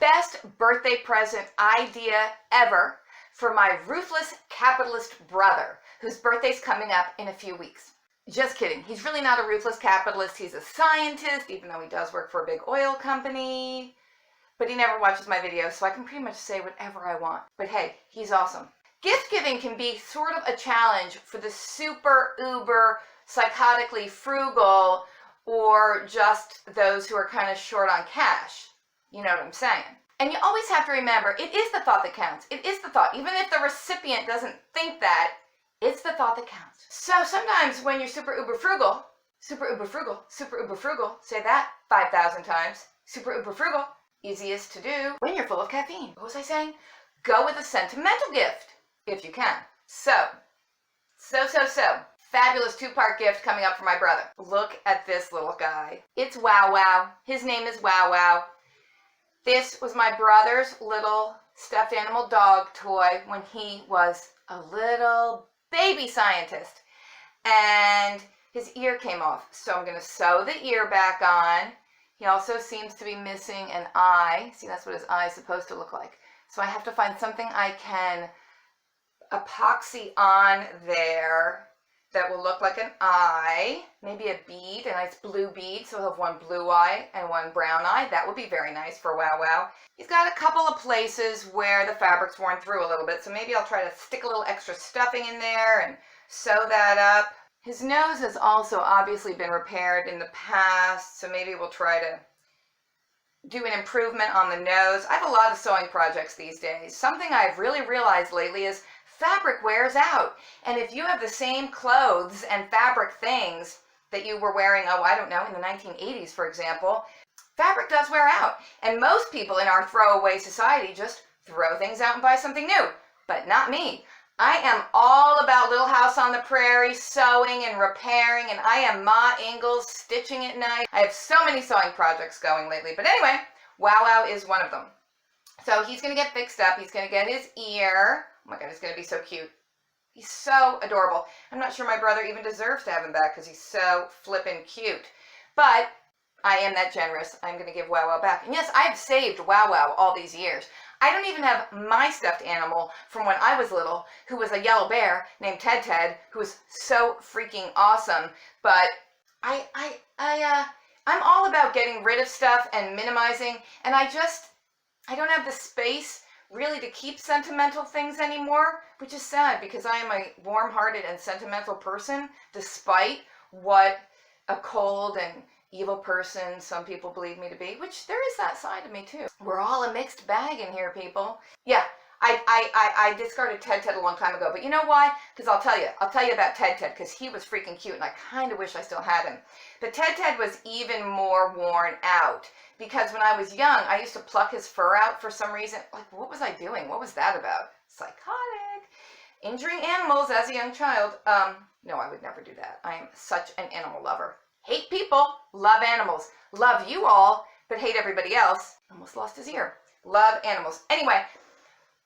best birthday present idea ever for my ruthless capitalist brother, whose birthday's coming up in a few weeks. Just kidding. He's really not a ruthless capitalist. He's a scientist, even though he does work for a big oil company. But he never watches my videos, so I can pretty much say whatever I want. But hey, he's awesome. Gift giving can be sort of a challenge for the super uber psychotically frugal, or just those who are kind of short on cash. You know what I'm saying? And you always have to remember, it is the thought that counts. It is the thought. Even if the recipient doesn't think that, it's the thought that counts. So sometimes when you're super uber frugal, say that 5,000 times, super uber frugal, easiest to do when you're full of caffeine. What was I saying? Go with a sentimental gift, if you can. So. Fabulous two-part gift coming up for my brother. Look at this little guy. It's Wow Wow. His name is Wow Wow. This was my brother's little stuffed animal dog toy when he was a little baby scientist. And his ear came off. So I'm going to sew the ear back on. He also seems to be missing an eye. See, that's what his eye is supposed to look like. So I have to find something I can epoxy on there that will look like an eye, maybe a bead, a nice blue bead, so he'll have one blue eye and one brown eye. That would be very nice for Wow Wow. He's got a couple of places where the fabric's worn through a little bit, so maybe I'll try to stick a little extra stuffing in there and sew that up. His nose has also obviously been repaired in the past, so maybe we'll try to do an improvement on the nose. I have a lot of sewing projects these days. Something I've really realized lately is fabric wears out. And if you have the same clothes and fabric things that you were wearing, oh, I don't know, in the 1980s, for example, fabric does wear out. And most people in our throwaway society just throw things out and buy something new. But not me. I am all about Little House on the Prairie, sewing and repairing, and I am Ma Ingalls, stitching at night. I have so many sewing projects going lately. But anyway, Wow Wow is one of them. So he's going to get fixed up. He's going to get his ear. Oh my God, he's going to be so cute. He's so adorable. I'm not sure my brother even deserves to have him back because he's so flippin' cute. But I am that generous. I'm going to give Wow Wow back. And yes, I've saved Wow Wow all these years. I don't even have my stuffed animal from when I was little, who was a yellow bear named Ted, who was so freaking awesome. But I'm all about getting rid of stuff and minimizing, and I don't have the space really to keep sentimental things anymore, which is sad because I am a warm-hearted and sentimental person, despite what a cold and evil person some people believe me to be, which there is that side of me too. We're all a mixed bag in here, people. Yeah, I discarded Ted a long time ago, but you know why? Because I'll tell you about Ted because he was freaking cute and I kind of wish I still had him. But Ted was even more worn out because when I was young, I used to pluck his fur out for some reason. Like, what was I doing? What was that about? Psychotic. Injuring animals as a young child. No, I would never do that. I am such an animal lover. Hate people, love animals. Love you all, but hate everybody else. Almost lost his ear. Love animals. Anyway,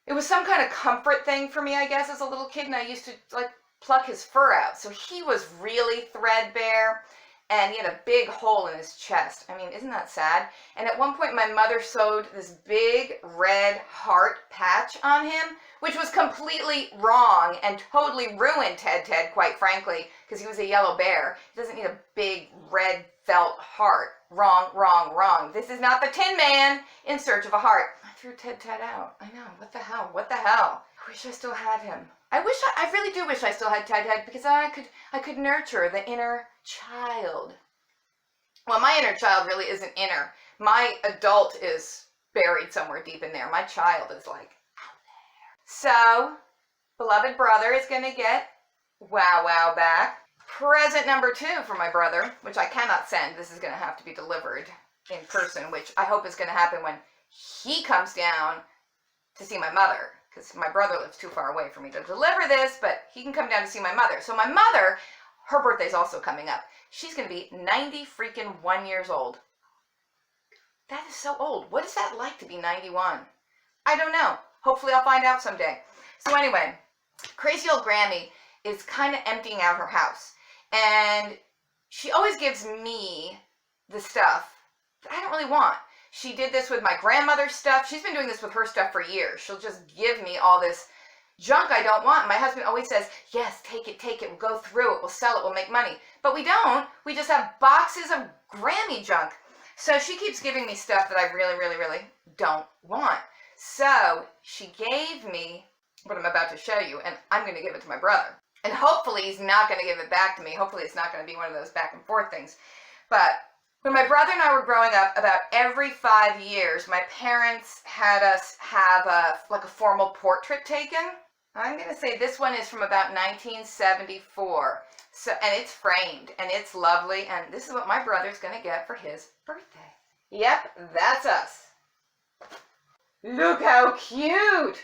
it was some kind of comfort thing for me, I guess, as a little kid, and I used to, like, pluck his fur out. So he was really threadbare, and he had a big hole in his chest. I mean, isn't that sad? And at one point, my mother sewed this big red heart patch on him, which was completely wrong and totally ruined Ted, quite frankly, because he was a yellow bear. He doesn't need a big red felt heart. Wrong. This is not the Tin Man in search of a heart. I threw Ted out. I know. What the hell? I wish I still had him. I really do wish I still had Ted because I could nurture the inner child. Well, my inner child really isn't inner. My adult is buried somewhere deep in there. My child is like out there. So, beloved brother is going to get Wow Wow back. Present number 2 for my brother, which I cannot send. This is going to have to be delivered in person, which I hope is going to happen when he comes down to see my mother, because my brother lives too far away for me to deliver this, but he can come down to see my mother. So my mother, her birthday's also coming up. She's going to be 90 freaking 1 years old. That is so old. What is that like to be 91? I don't know. Hopefully I'll find out someday. So anyway, crazy old Grammy is kind of emptying out her house. And she always gives me the stuff that I don't really want. She did this with my grandmother's stuff. She's been doing this with her stuff for years. She'll just give me all this junk I don't want. My husband always says, yes, take it. We'll go through it. We'll sell it. We'll make money. But we don't. We just have boxes of Grammy junk. So she keeps giving me stuff that I really, really, really don't want. So she gave me what I'm about to show you, and I'm going to give it to my brother. And hopefully he's not going to give it back to me. Hopefully it's not going to be one of those back and forth things. But when my brother and I were growing up, about every 5 years, my parents had us have a formal portrait taken. I'm going to say this one is from about 1974. So, and it's framed, and it's lovely, and this is what my brother's going to get for his birthday. Yep, that's us. Look how cute!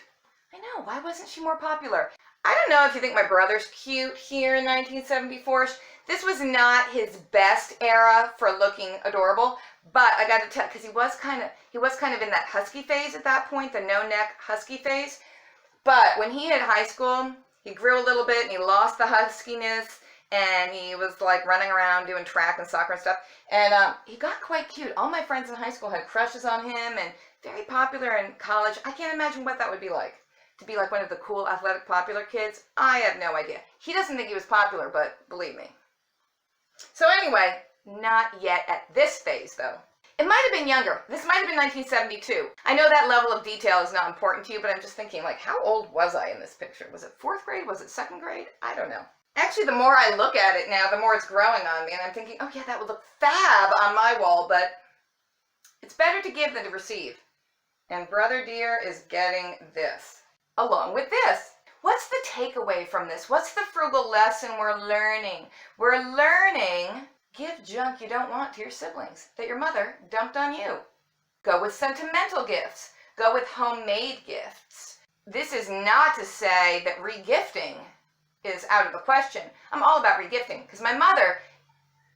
I know, why wasn't she more popular? I don't know if you think my brother's cute here in 1974. This was not his best era for looking adorable, but I got to tell, because he was kind of in that husky phase at that point, the no-neck husky phase. But when he hit high school, he grew a little bit, and he lost the huskiness, and he was like running around doing track and soccer and stuff, and he got quite cute. All my friends in high school had crushes on him, and very popular in college. I can't imagine what that would be like, to be like one of the cool, athletic, popular kids. I have no idea. He doesn't think he was popular, but believe me. So anyway, not yet at this phase, though. It might have been younger. This might have been 1972. I know that level of detail is not important to you, but I'm just thinking, like, how old was I in this picture? Was it 4th grade? Was it 2nd grade? I don't know. Actually, the more I look at it now, the more it's growing on me, and I'm thinking, oh yeah, that would look fab on my wall, but it's better to give than to receive. And Brother Dear is getting this, along with this. What's the takeaway from this? What's the frugal lesson we're learning? We're learning, give junk you don't want to your siblings that your mother dumped on you. Go with sentimental gifts. Go with homemade gifts. This is not to say that regifting is out of the question. I'm all about regifting because my mother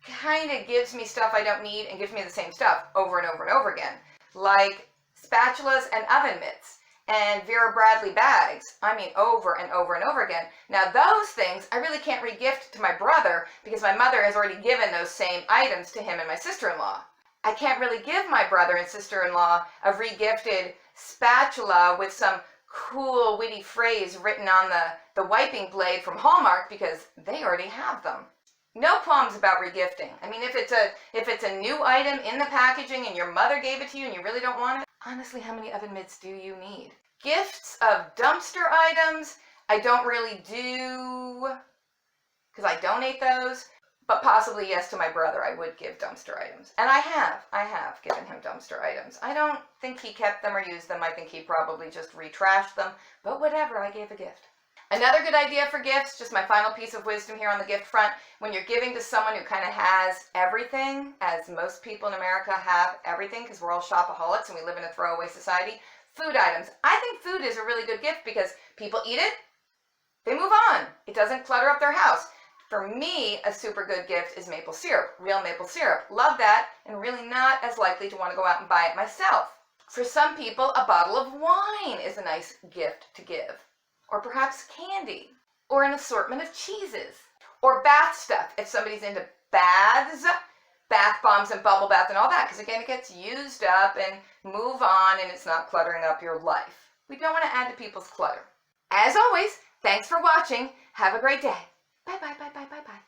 kind of gives me stuff I don't need and gives me the same stuff over and over and over again, like spatulas and oven mitts and Vera Bradley bags. I mean, over and over and over again. Now those things I really can't regift to my brother because my mother has already given those same items to him and my sister-in-law. I can't really give my brother and sister-in-law a regifted spatula with some cool witty phrase written on the wiping blade from Hallmark because they already have them. No qualms about regifting. I mean, if it's a new item in the packaging and your mother gave it to you and you really don't want it, honestly, how many oven mitts do you need? Gifts of dumpster items, I don't really do because I donate those, but possibly yes to my brother, I would give dumpster items. And I have given him dumpster items. I don't think he kept them or used them. I think he probably just retrashed them, but whatever, I gave a gift. Another good idea for gifts, just my final piece of wisdom here on the gift front, when you're giving to someone who kind of has everything, as most people in America have everything because we're all shopaholics and we live in a throwaway society, food items. I think food is a really good gift because people eat it, they move on. It doesn't clutter up their house. For me, a super good gift is maple syrup, real maple syrup. Love that, and really not as likely to want to go out and buy it myself. For some people, a bottle of wine is a nice gift to give. Or perhaps candy, or an assortment of cheeses, or bath stuff if somebody's into baths, bath bombs and bubble bath and all that, because again, it gets used up and move on and it's not cluttering up your life. We don't want to add to people's clutter. As always, thanks for watching. Have a great day. Bye, bye, bye, bye, bye, bye.